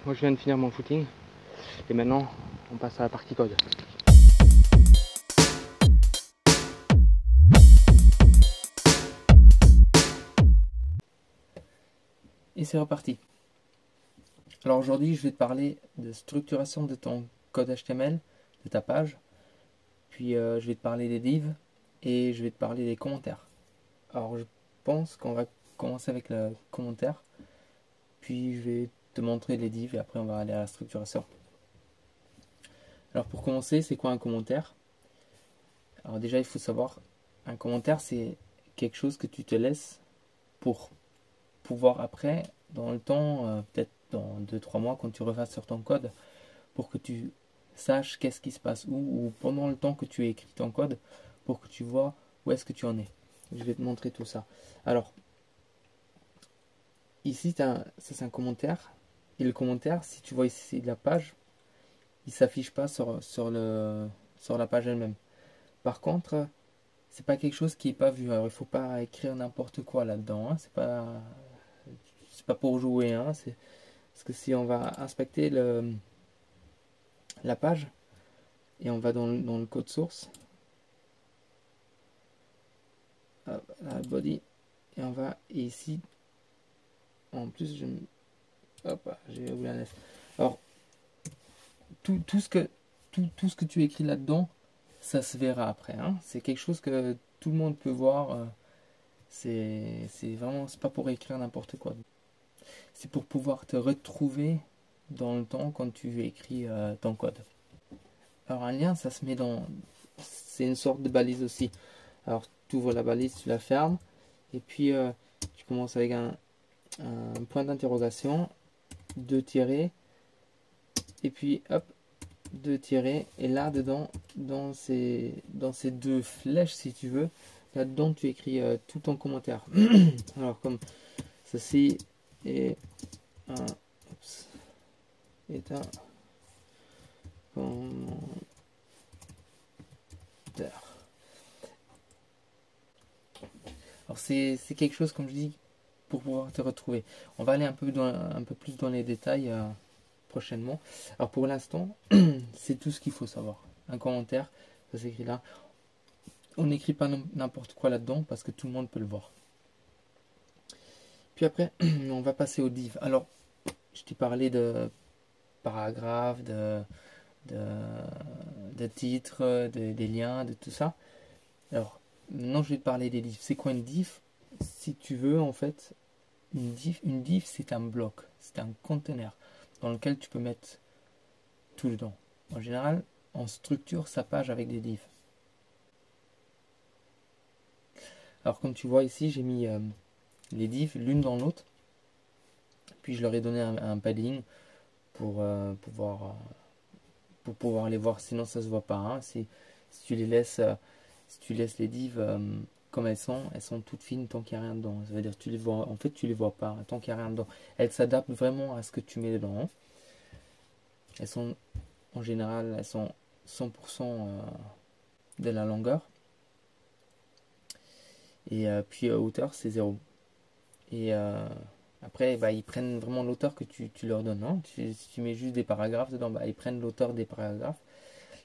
moi je viens de finir mon footing et maintenant on passe à la partie code. Et c'est reparti. Alors aujourd'hui je vais te parler de structuration de ton code HTML, de ta page, puis je vais te parler des divs et je vais te parler des commentaires. Alors je pense qu'on va commencer avec le commentaire, puis je vais te montrer les divs et après on va aller à la structuration. Alors pour commencer, c'est quoi un commentaire? Alors déjà il faut savoir, un commentaire c'est quelque chose que tu te laisses pour pouvoir après, dans le temps, peut-être dans 2-3 mois quand tu refasses sur ton code, pour que tu saches qu'est-ce qui se passe où, ou pendant le temps que tu écris ton code, pour que tu vois où est-ce que tu en es. Je vais te montrer tout ça. Alors, ici, ça c'est un commentaire. Et le commentaire, si tu vois ici la page, il ne s'affiche pas sur la page elle-même. Par contre, c'est pas quelque chose qui est pas vu. Alors, il faut pas écrire n'importe quoi là-dedans. Hein. C'est pas pour jouer. Hein. Parce que si on va inspecter la page et on va dans le code source, la body, et on va ici. En plus, hop, j'ai oublié la F. Alors, tout ce que tu écris là-dedans, ça se verra après. Hein. C'est quelque chose que tout le monde peut voir. C'est vraiment, c'est pas pour écrire n'importe quoi. C'est pour pouvoir te retrouver dans le temps quand tu écris ton code. Alors un lien, ça se met dans... C'est une sorte de balise aussi. Alors tu ouvres la balise, tu la fermes. Et puis tu commences avec un point d'interrogation, 2 tirés. Et puis hop, 2 tirés. Et là dedans, dans ces 2 flèches si tu veux, là-dedans tu écris tout ton commentaire. Alors comme ceci est un... Oups, est un commentaire. Alors c'est quelque chose, comme je dis, pour pouvoir te retrouver. On va aller un peu plus dans les détails prochainement. Alors pour l'instant, c'est tout ce qu'il faut savoir. Un commentaire, ça s'écrit là. On n'écrit pas n'importe quoi là-dedans parce que tout le monde peut le voir. Puis après, on va passer aux divs. Alors, je t'ai parlé de paragraphes, de titres, des liens, de tout ça. Alors, maintenant je vais te parler des divs. C'est quoi une div? Si tu veux, en fait, une div c'est un bloc, c'est un conteneur dans lequel tu peux mettre tout dedans. En général, on structure sa page avec des divs. Alors comme tu vois ici, j'ai mis les divs l'une dans l'autre, puis je leur ai donné un padding pour pouvoir les voir, sinon ça se voit pas. Hein. Si tu laisses les divs comme elles sont toutes fines tant qu'il n'y a rien dedans. Ça veut dire que tu les vois, en fait tu les vois pas hein, tant qu'il n'y a rien dedans. Elles s'adaptent vraiment à ce que tu mets dedans. Hein. Elles sont, en général, elles sont 100% de la longueur. Et puis hauteur c'est 0. Et après bah, ils prennent vraiment l'auteur que tu leur donnes. Hein. Si tu mets juste des paragraphes dedans, bah, ils prennent l'auteur des paragraphes.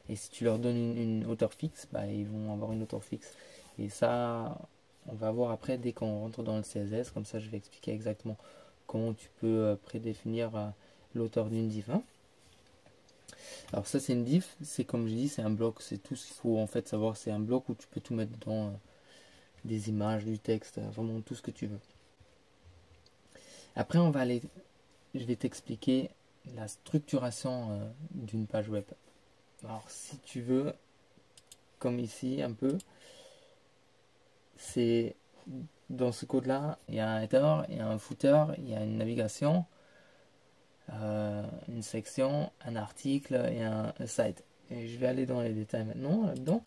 Et si tu leur donnes une hauteur fixe, bah, ils vont avoir une hauteur fixe. Et ça, on va voir après dès qu'on rentre dans le CSS. Comme ça, je vais expliquer exactement comment tu peux prédéfinir l'auteur d'une div. Hein. Alors ça, c'est une div. C'est comme je dis, c'est un bloc. C'est tout ce qu'il faut en fait savoir. C'est un bloc où tu peux tout mettre dedans. Des images, du texte, vraiment tout ce que tu veux. Après, je vais t'expliquer la structuration d'une page web. Alors, si tu veux, comme ici un peu, c'est dans ce code-là, il y a un header, il y a un footer, il y a une navigation, une section, un article et un site. Et je vais aller dans les détails maintenant là-dedans.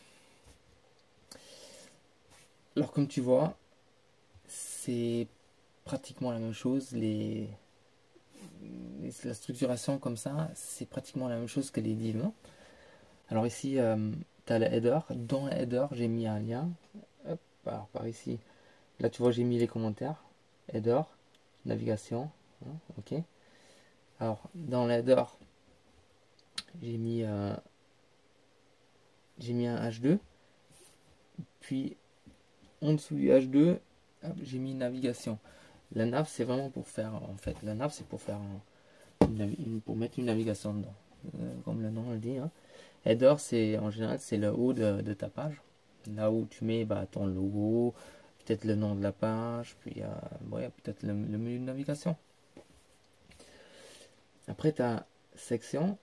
Alors, comme tu vois, c'est pratiquement la même chose. La structuration comme ça, c'est pratiquement la même chose que les divs. Hein. Alors ici, tu as le header. Dans le header, j'ai mis un lien. Hop, alors par ici. Là, tu vois, j'ai mis les commentaires. Header, navigation. Hein, ok. Alors, dans l'header, j'ai mis un H2, puis en dessous du H2, j'ai mis navigation. La nav, c'est vraiment pour faire, en fait, la nav, c'est pour faire pour mettre une navigation dedans, comme le nom le dit. Hein. Header, c'est en général, c'est le haut de ta page, là où tu mets ton logo, peut-être le nom de la page, puis ouais, peut-être le menu de navigation. Après, tu as section.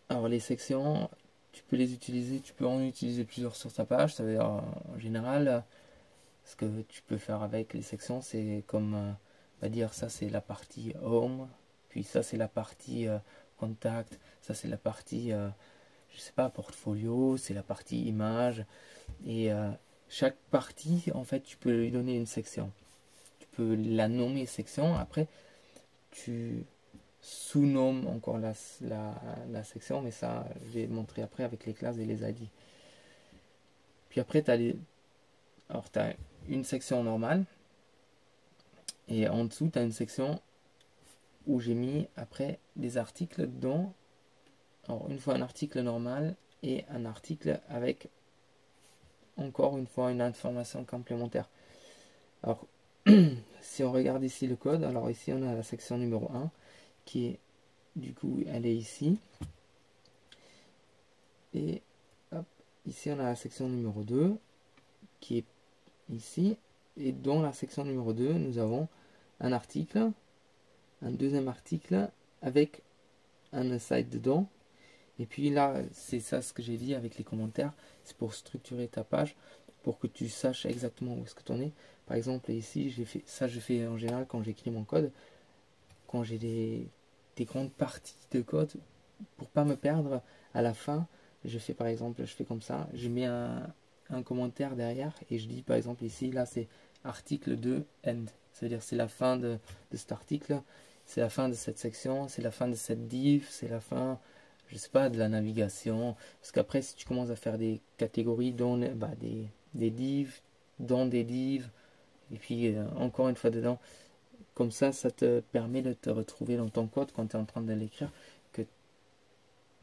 Alors, les sections, tu peux les utiliser, tu peux en utiliser plusieurs sur ta page. Ça veut dire, en général, ce que tu peux faire avec les sections, c'est comme, on va dire, ça c'est la partie home, puis ça c'est la partie contact, ça c'est la partie, je sais pas, portfolio, c'est la partie image. Et chaque partie, en fait, tu peux lui donner une section. Tu peux la nommer section. Après, tu sous-nommes encore la section, mais ça, je vais montrer après avec les classes et les ID. Puis après, tu as une section normale. Et en dessous, tu as une section où j'ai mis après des articles dedans. Alors, une fois un article normal et un article avec encore une fois une information complémentaire. Alors, si on regarde ici le code, alors ici on a la section numéro 1 qui est, du coup, elle est ici. Et hop, ici on a la section numéro 2 qui est ici. Et dans la section numéro 2, nous avons un article, un deuxième article avec un site dedans. Et puis là, c'est ça ce que j'ai dit avec les commentaires, c'est pour structurer ta page, pour que tu saches exactement où est-ce que tu en es. Par exemple, ici, j'ai fait ça, je fais en général quand j'écris mon code, quand j'ai des grandes parties de code, pour pas me perdre à la fin, je fais par exemple, je fais comme ça, je mets un commentaire derrière et je dis par exemple ici, là c'est article 2 end, c'est-à-dire c'est la fin de cet article, c'est la fin de cette section, c'est la fin de cette div, c'est la fin, je sais pas, de la navigation, parce qu'après si tu commences à faire des catégories dans des divs, dans des divs, et puis encore une fois dedans, comme ça te permet de te retrouver dans ton code quand tu es en train de l'écrire, que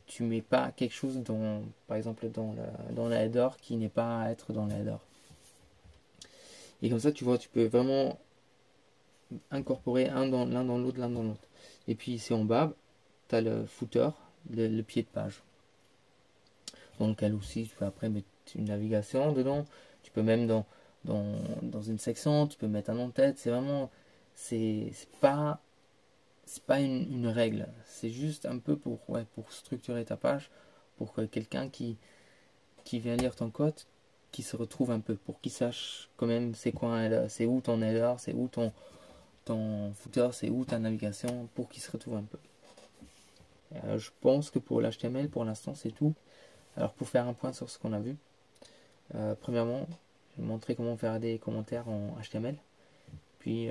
tu mets pas quelque chose dans, par exemple dans la header qui n'est pas à être dans la header. Et comme ça, tu vois, tu peux vraiment incorporer l'un dans l'autre, l'un dans l'autre. Et puis ici en bas, tu as le footer, le pied de page, dans lequel aussi tu peux après mettre une navigation dedans. Tu peux même dans une section, tu peux mettre un en-tête. C'est vraiment, c'est pas une règle, c'est juste un peu pour structurer ta page, pour que quelqu'un qui vient lire ton code, qui se retrouve un peu, pour qu'il sache quand même c'est quoi, c'est où ton header, c'est où ton footer, c'est où ta navigation, pour qu'il se retrouve un peu. Je pense que pour l'HTML, pour l'instant, c'est tout. Alors pour faire un point sur ce qu'on a vu, premièrement, je vais montrer comment faire des commentaires en HTML, puis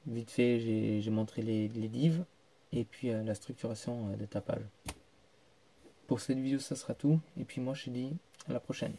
vite fait, j'ai montré les divs et puis la structuration de ta page. Pour cette vidéo, ça sera tout. Et puis moi, je te dis à la prochaine.